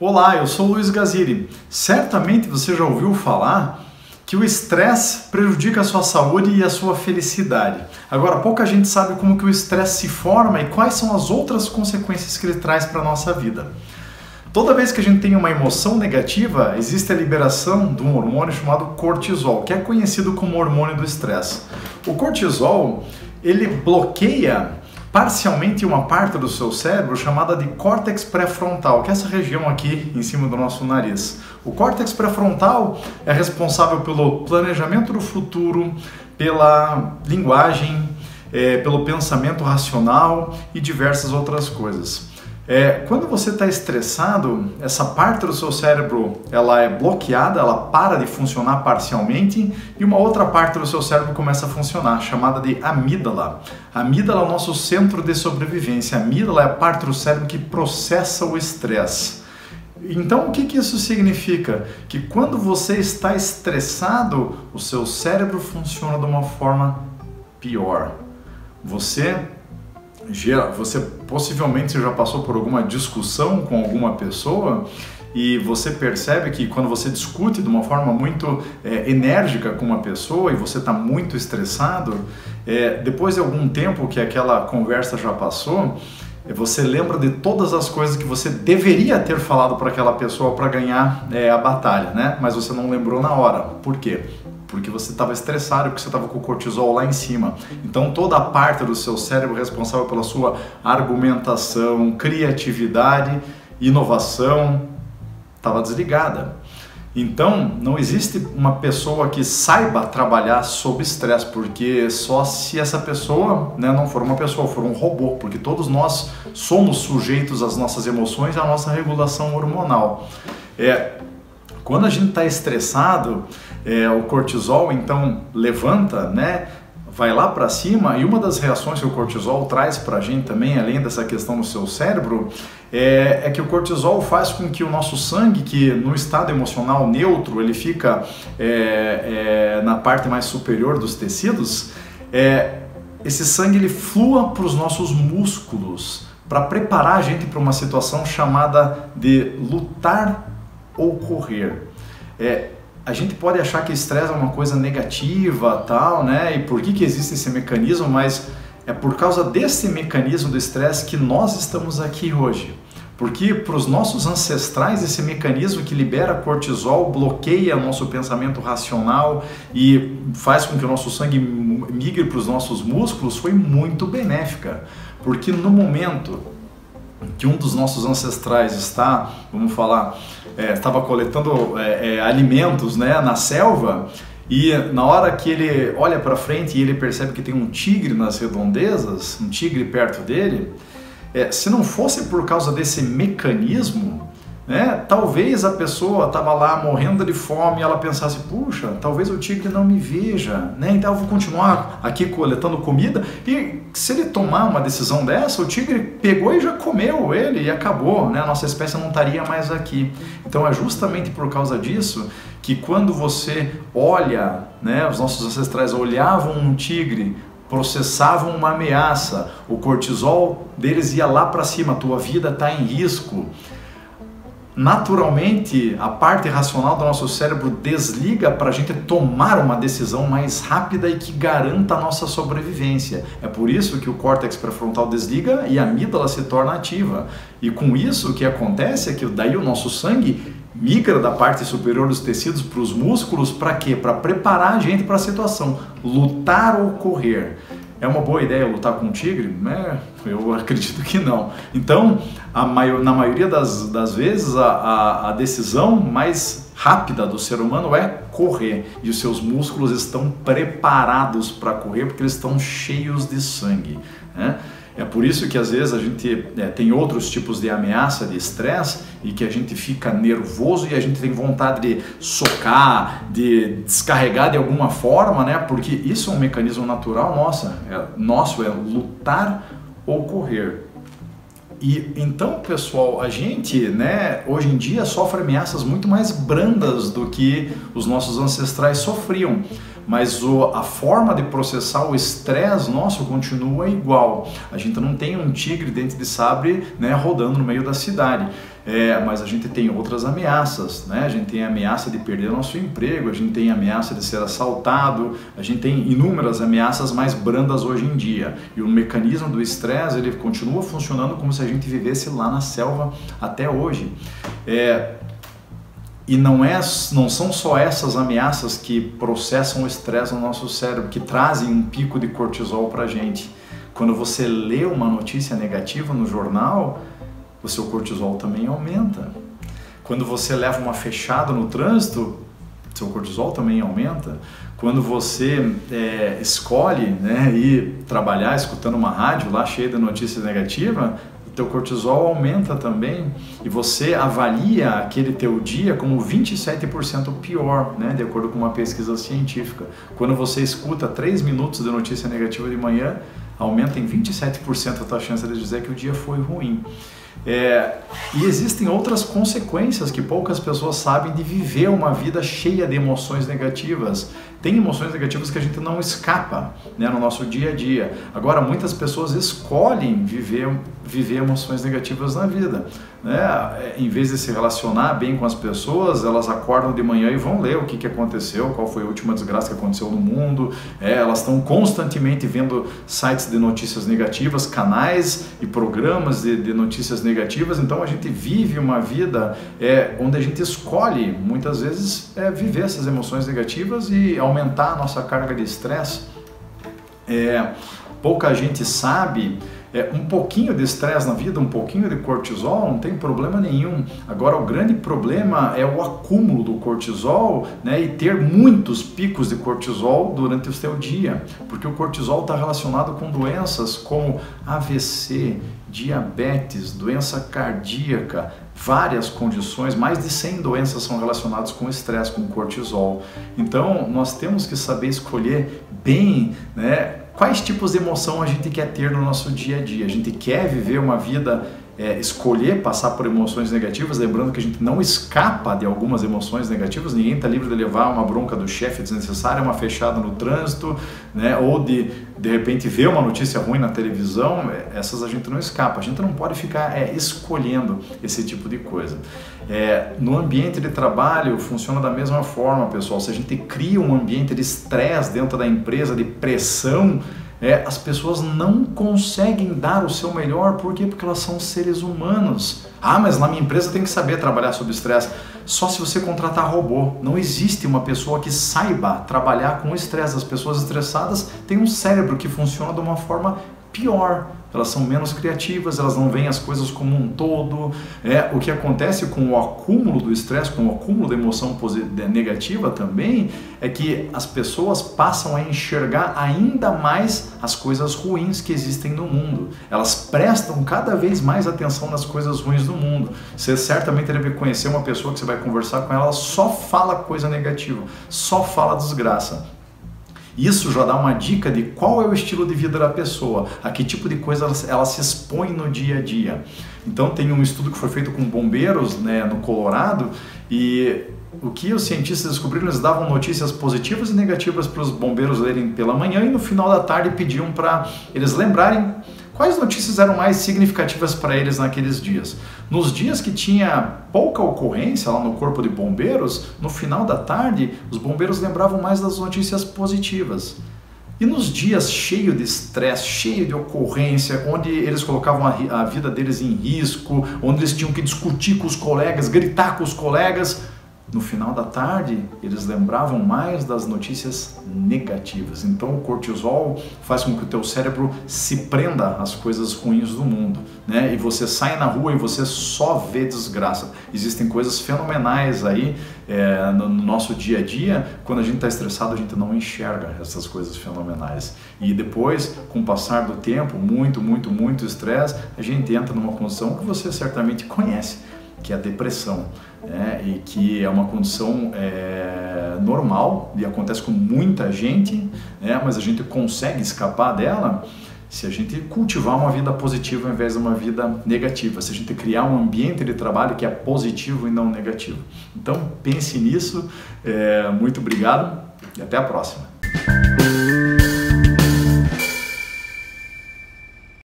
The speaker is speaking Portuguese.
Olá, eu sou Luiz Gaziri. Certamente você já ouviu falar que o estresse prejudica a sua saúde e a sua felicidade. Agora, pouca gente sabe como que o estresse se forma e quais são as outras consequências que ele traz para a nossa vida. Toda vez que a gente tem uma emoção negativa, existe a liberação de um hormônio chamado cortisol, que é conhecido como hormônio do estresse. O cortisol, ele bloqueia parcialmente uma parte do seu cérebro chamada de córtex pré-frontal, que é essa região aqui em cima do nosso nariz. O córtex pré-frontal é responsável pelo planejamento do futuro, pela linguagem, pelo pensamento racional e diversas outras coisas. Quando você está estressado, essa parte do seu cérebro ela é bloqueada, ela para de funcionar parcialmente e uma outra parte do seu cérebro começa a funcionar, chamada de amígdala. A amígdala é o nosso centro de sobrevivência. A amígdala é a parte do cérebro que processa o estresse. Então, o que isso significa? Que quando você está estressado, o seu cérebro funciona de uma forma pior. Você possivelmente já passou por alguma discussão com alguma pessoa e você percebe que quando você discute de uma forma muito enérgica com uma pessoa e você está muito estressado, depois de algum tempo que aquela conversa já passou, você lembra de todas as coisas que você deveria ter falado para aquela pessoa para ganhar a batalha, né? Mas você não lembrou na hora. Por quê? Porque você estava estressado, porque você estava com o cortisol lá em cima. Então toda a parte do seu cérebro responsável pela sua argumentação, criatividade, inovação, estava desligada. Então não existe uma pessoa que saiba trabalhar sob estresse, porque só se essa pessoa não for uma pessoa, for um robô, porque todos nós somos sujeitos às nossas emoções e à nossa regulação hormonal. Quando a gente está estressado, o cortisol então levanta, vai lá para cima, e uma das reações que o cortisol traz para a gente também, além dessa questão no seu cérebro, é que o cortisol faz com que o nosso sangue, que no estado emocional neutro, ele fica na parte mais superior dos tecidos, esse sangue ele flua para os nossos músculos, para preparar a gente para uma situação chamada de lutar ou correr. A gente pode achar que estresse é uma coisa negativa, tal, e por que existe esse mecanismo, mas é por causa desse mecanismo do estresse que nós estamos aqui hoje. Porque para os nossos ancestrais, esse mecanismo que libera cortisol bloqueia o nosso pensamento racional e faz com que o nosso sangue migre para os nossos músculos, foi muito benéfica. Porque no momento que um dos nossos ancestrais estava coletando alimentos na selva, e na hora que ele olha para frente e ele percebe que tem um tigre nas redondezas, um tigre perto dele, se não fosse por causa desse mecanismo, talvez a pessoa estava lá morrendo de fome e ela pensasse, puxa, talvez o tigre não me veja, então eu vou continuar aqui coletando comida, e se ele tomar uma decisão dessa, o tigre pegou e já comeu ele e acabou, a nossa espécie não estaria mais aqui. Então é justamente por causa disso que quando você olha, os nossos ancestrais olhavam um tigre, processavam uma ameaça, o cortisol deles ia lá para cima, a tua vida está em risco. Naturalmente, a parte racional do nosso cérebro desliga para a gente tomar uma decisão mais rápida e que garanta a nossa sobrevivência. É por isso que o córtex pré-frontal desliga e a amígdala se torna ativa. E com isso o que acontece é que daí o nosso sangue migra da parte superior dos tecidos para os músculos, para quê? Para preparar a gente para a situação, lutar ou correr. É uma boa ideia lutar com um tigre? Eu acredito que não. Então, na maioria das vezes, a decisão mais rápida do ser humano é correr. E os seus músculos estão preparados para correr porque eles estão cheios de sangue. É por isso que às vezes a gente tem outros tipos de ameaça, de estresse, e que a gente fica nervoso e a gente tem vontade de socar, de descarregar de alguma forma, porque isso é um mecanismo natural nosso, é lutar ou correr. E então, pessoal, a gente, hoje em dia sofre ameaças muito mais brandas do que os nossos ancestrais sofriam. Mas a forma de processar o estresse nosso continua igual. A gente não tem um tigre dente de sabre rodando no meio da cidade. Mas a gente tem outras ameaças, né? A gente tem a ameaça de perder nosso emprego, a gente tem a ameaça de ser assaltado, a gente tem inúmeras ameaças mais brandas hoje em dia. E o mecanismo do estresse, ele continua funcionando como se a gente vivesse lá na selva até hoje. E não são só essas ameaças que processam o estresse no nosso cérebro, que trazem um pico de cortisol para a gente. Quando você lê uma notícia negativa no jornal, o seu cortisol também aumenta. Quando você leva uma fechada no trânsito, seu cortisol também aumenta. Quando você escolhe, né, ir trabalhar escutando uma rádio lá cheia de notícias negativas, o teu cortisol aumenta também e você avalia aquele teu dia como 27% pior, né, de acordo com uma pesquisa científica. Quando você escuta 3 minutos de notícia negativa de manhã, aumenta em 27% a tua chance de dizer que o dia foi ruim. E existem outras consequências que poucas pessoas sabem de viver uma vida cheia de emoções negativas. Tem emoções negativas que a gente não escapa, né, no nosso dia a dia. Agora, muitas pessoas escolhem viver emoções negativas na vida, né? Em vez de se relacionar bem com as pessoas, elas acordam de manhã e vão ler o que aconteceu, qual foi a última desgraça que aconteceu no mundo. Elas estão constantemente vendo sites de notícias negativas, canais e programas de notícias negativas. Então a gente vive uma vida onde a gente escolhe muitas vezes viver essas emoções negativas e aumentar a nossa carga de estresse. Pouca gente sabe, um pouquinho de estresse na vida, um pouquinho de cortisol, não tem problema nenhum. Agora, o grande problema é o acúmulo do cortisol, né, e ter muitos picos de cortisol durante o seu dia, porque o cortisol está relacionado com doenças como AVC, diabetes, doença cardíaca, várias condições, mais de 100 doenças são relacionadas com estresse, com cortisol. Então, nós temos que saber escolher bem, né, quais tipos de emoção a gente quer ter no nosso dia a dia. A gente quer viver uma vida, escolher passar por emoções negativas, lembrando que a gente não escapa de algumas emoções negativas, ninguém está livre de levar uma bronca do chefe desnecessária, uma fechada no trânsito, né, ou de repente ver uma notícia ruim na televisão. Essas a gente não escapa, a gente não pode ficar escolhendo esse tipo de coisa. No ambiente de trabalho funciona da mesma forma, pessoal. Se a gente cria um ambiente de estresse dentro da empresa, de pressão, as pessoas não conseguem dar o seu melhor. Por quê? Porque elas são seres humanos. Mas na minha empresa tem que saber trabalhar sob estresse. Só se você contratar robô. Não existe uma pessoa que saiba trabalhar com estresse. As pessoas estressadas têm um cérebro que funciona de uma forma pior. Elas são menos criativas, elas não veem as coisas como um todo. O que acontece com o acúmulo do estresse, com o acúmulo da emoção negativa também, é que as pessoas passam a enxergar ainda mais as coisas ruins que existem no mundo. Elas prestam cada vez mais atenção nas coisas ruins do mundo. Você certamente deve conhecer uma pessoa que você vai conversar com ela, ela só fala coisa negativa, só fala desgraça. Isso já dá uma dica de qual é o estilo de vida da pessoa, a que tipo de coisa ela se expõe no dia a dia. Então tem um estudo que foi feito com bombeiros, né, no Colorado, e o que os cientistas descobriram, eles davam notícias positivas e negativas para os bombeiros lerem pela manhã e no final da tarde pediam para eles lembrarem quais notícias eram mais significativas para eles naqueles dias. Nos dias que tinha pouca ocorrência lá no corpo de bombeiros, no final da tarde, os bombeiros lembravam mais das notícias positivas. E nos dias cheios de estresse, cheio de ocorrência, onde eles colocavam a vida deles em risco, onde eles tinham que discutir com os colegas, gritar com os colegas, no final da tarde, eles lembravam mais das notícias negativas. Então o cortisol faz com que o teu cérebro se prenda às coisas ruins do mundo, né? E você sai na rua e você só vê desgraça. Existem coisas fenomenais aí no nosso dia a dia. Quando a gente está estressado, a gente não enxerga essas coisas fenomenais. E depois, com o passar do tempo, muito estresse, a gente entra numa condição que você certamente conhece, que é a depressão. E que é uma condição normal e acontece com muita gente, mas a gente consegue escapar dela se a gente cultivar uma vida positiva ao invés de uma vida negativa, se a gente criar um ambiente de trabalho que é positivo e não negativo. Então pense nisso, muito obrigado e até a próxima.